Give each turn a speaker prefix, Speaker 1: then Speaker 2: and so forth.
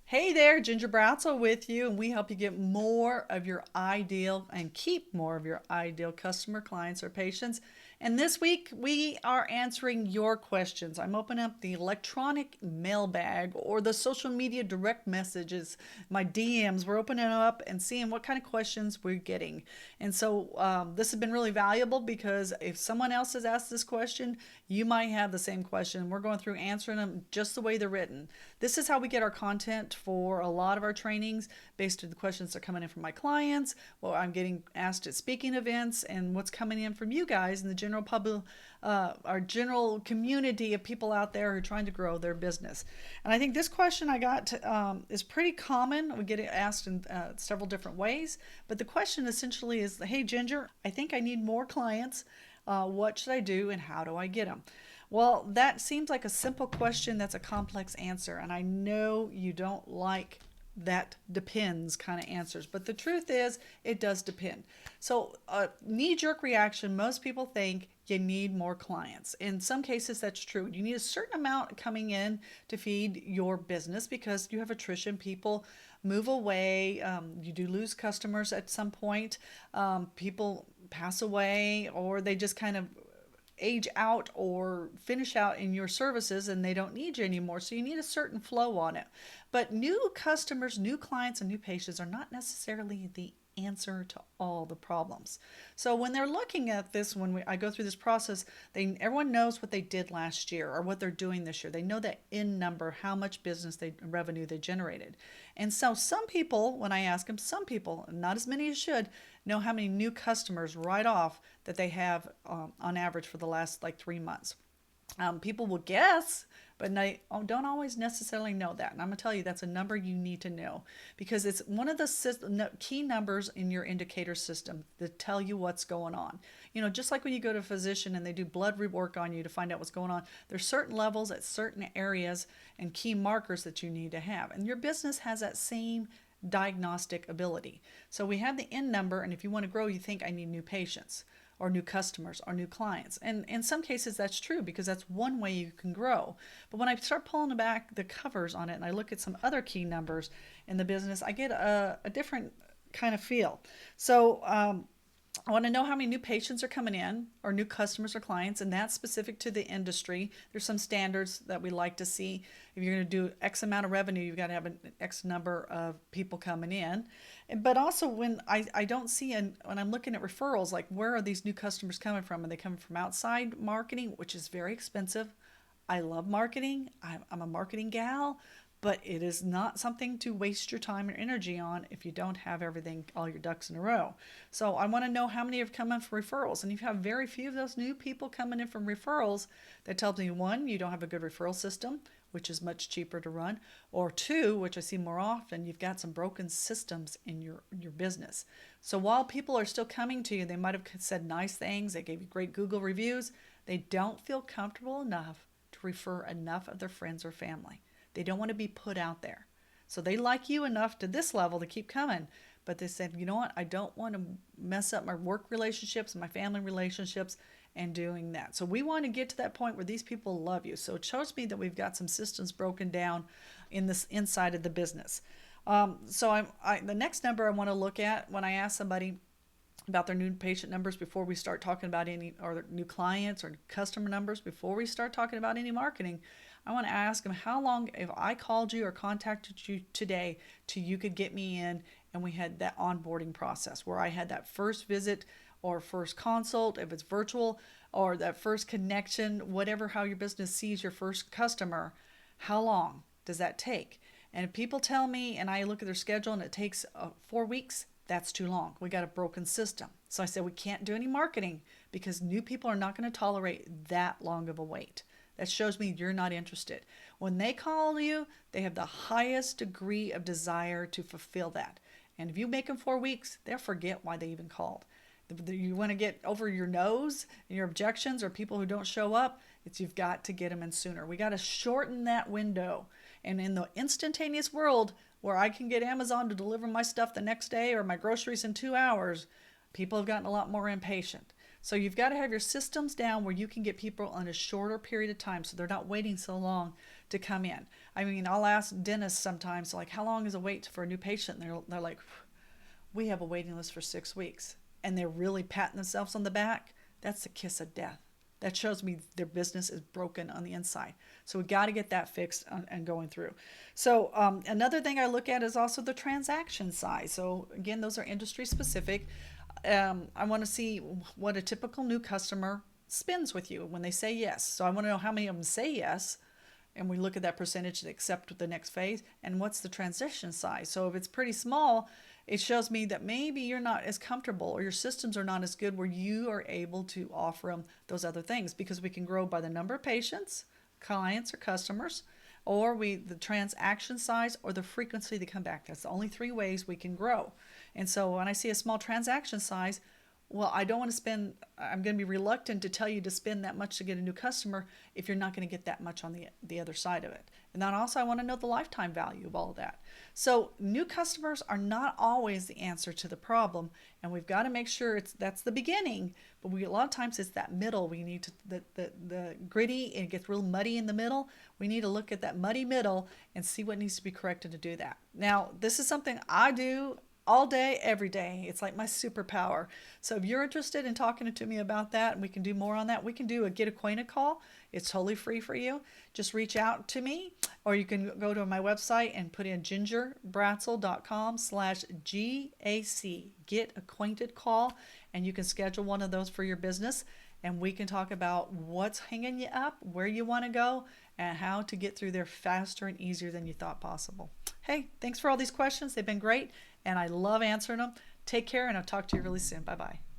Speaker 1: Hey there, Ginger Bratzel with you, and we help you get more of your ideal and keep more of your ideal customer, clients, or patients. And this week we are answering your questions. I'm opening up the electronic mailbag or the social media direct messages, my DMs. We're opening up and seeing what kind of questions we're getting. And so this has been really valuable because if someone else has asked this question, you might have the same question. We're going through answering them just the way they're written. This is how we get our content for a lot of our trainings based on the questions that are coming in from my clients, what I'm getting asked at speaking events, and what's coming in from you guys in the general public, our general community of people out there who are trying to grow their business. And I think this question I got is pretty common. We get it asked in several different ways, but the question essentially is, hey, Ginger, I think I need more clients. What should I do and how do I get them? Well, that seems like a simple question that's a complex answer, and I know you don't like that depends kind of answers, but the truth is it does depend. So knee-jerk reaction, most people think you need more clients. In some cases that's true. You need a certain amount coming in to feed your business because you have attrition. People move away. You do lose customers at some point. People pass away, or they just kind of age out or finish out in your services and they don't need you anymore. So you need a certain flow on it. But new customers, new clients, and new patients are not necessarily the answer to all the problems. So when they're looking at this, I go through this process, everyone knows what they did last year or what they're doing this year. They know that in number, how much revenue they generated. And so some people, when I ask them, some people, not as many as should, know how many new customers right off that they have on average for the last like 3 months. People will guess, but they don't always necessarily know that. And I'm going to tell you that's a number you need to know because it's one of the key numbers in your indicator system that tell you what's going on. You know, just like when you go to a physician and they do blood work on you to find out what's going on, there's certain levels at certain areas and key markers that you need to have. And your business has that same diagnostic ability. So we have the N number, and if you want to grow, you think I need new patients or new customers or new clients. And in some cases that's true because that's one way you can grow. But when I start pulling back the covers on it and I look at some other key numbers in the business, I get a different kind of feel. So I want to know how many new patients are coming in or new customers or clients, and that's specific to the industry. There's some standards that we like to see. If you're going to do X amount of revenue, you've got to have an X number of people coming in. But also when I don't see, when I'm looking at referrals, like where are these new customers coming from? Are they coming from outside marketing, which is very expensive? I love marketing. I'm a marketing gal, but it is not something to waste your time or energy on if you don't have everything, all your ducks in a row. So I want to know how many have come in from referrals. And if you have very few of those new people coming in from referrals, that tells me one, you don't have a good referral system, which is much cheaper to run, or two, which I see more often, you've got some broken systems in your business. So while people are still coming to you, they might have said nice things, they gave you great Google reviews, they don't feel comfortable enough to refer enough of their friends or family. They don't want to be put out there. So they like you enough to this level to keep coming. But they said, you know what? I don't want to mess up my work relationships, my family relationships, and doing that. So we want to get to that point where these people love you. So it shows me that we've got some systems broken down in this inside of the business. The next number I want to look at when I ask somebody about their new patient numbers before we start talking about any, or new clients or customer numbers before we start talking about any marketing, I want to ask them how long, if I called you or contacted you today, till you could get me in and we had that onboarding process where I had that first visit or first consult, if it's virtual, or that first connection, whatever, how your business sees your first customer, how long does that take? And if people tell me and I look at their schedule and it takes 4 weeks, that's too long. We got a broken system. So I said we can't do any marketing because new people are not going to tolerate that long of a wait. That shows me you're not interested. When they call you, they have the highest degree of desire to fulfill that. And if you make them 4 weeks, they'll forget why they even called. You want to get over your nose and your objections or people who don't show up, you've got to get them in sooner. We got to shorten that window. And in the instantaneous world where I can get Amazon to deliver my stuff the next day or my groceries in 2 hours, people have gotten a lot more impatient. So you've got to have your systems down where you can get people on a shorter period of time so they're not waiting so long to come in. I mean, I'll ask dentists sometimes, like, how long is a wait for a new patient? And they're like, we have a waiting list for 6 weeks. And they're really patting themselves on the back. That's the kiss of death. That shows me their business is broken on the inside. So we got to get that fixed and going through. So another thing I look at is also the transaction size. So again, those are industry specific. I want to see what a typical new customer spends with you when they say yes. So I want to know how many of them say yes, and we look at that percentage that accept the next phase, and what's the transition size. So if it's pretty small, it shows me that maybe you're not as comfortable or your systems are not as good where you are able to offer them those other things, because we can grow by the number of patients, clients, or customers, or the transaction size or the frequency they come back. That's the only 3 ways we can grow. And so when I see a small transaction size, well, I don't want to spend, I'm going to be reluctant to tell you to spend that much to get a new customer if you're not going to get that much on the other side of it. And then also I want to know the lifetime value of all of that. So new customers are not always the answer to the problem, and we've got to make sure that's the beginning, but a lot of times it's that middle. We need to, the gritty, and it gets real muddy in the middle. We need to look at that muddy middle and see what needs to be corrected to do that. Now, this is something I do all day, every day. It's like my superpower. So if you're interested in talking to me about that, and we can do more on that, we can do a get acquainted call. It's totally free for you. Just reach out to me, or you can go to my website and put in gingerbratzel.com/GAC, get acquainted call, and you can schedule one of those for your business. And we can talk about what's hanging you up, where you want to go, and how to get through there faster and easier than you thought possible. Hey, thanks for all these questions. They've been great, and I love answering them. Take care, and I'll talk to you really soon. Bye-bye.